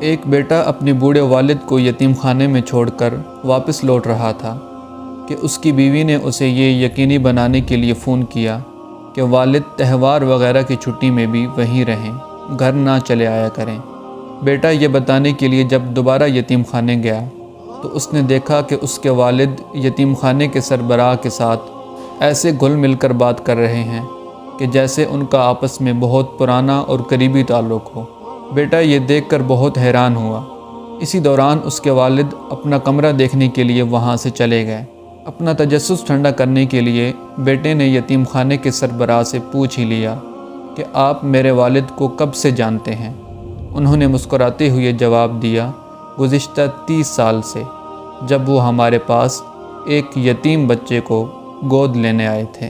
ایک بیٹا اپنے بوڑھے والد کو یتیم خانے میں چھوڑ کر واپس لوٹ رہا تھا کہ اس کی بیوی نے اسے یہ یقینی بنانے کے لیے فون کیا کہ والد تہوار وغیرہ کی چھٹی میں بھی وہیں رہیں، گھر نہ چلے آیا کریں۔ بیٹا یہ بتانے کے لیے جب دوبارہ یتیم خانے گیا تو اس نے دیکھا کہ اس کے والد یتیم خانے کے سربراہ کے ساتھ ایسے گھل مل کر بات کر رہے ہیں کہ جیسے ان کا آپس میں بہت پرانا اور قریبی تعلق ہو۔ بیٹا یہ دیکھ کر بہت حیران ہوا۔ اسی دوران اس کے والد اپنا کمرہ دیکھنے کے لیے وہاں سے چلے گئے۔ اپنا تجسس ٹھنڈا کرنے کے لیے بیٹے نے یتیم خانے کے سربراہ سے پوچھ ہی لیا کہ آپ میرے والد کو کب سے جانتے ہیں؟ انہوں نے مسکراتے ہوئے جواب دیا، گزشتہ 30 سال سے، جب وہ ہمارے پاس ایک یتیم بچے کو گود لینے آئے تھے۔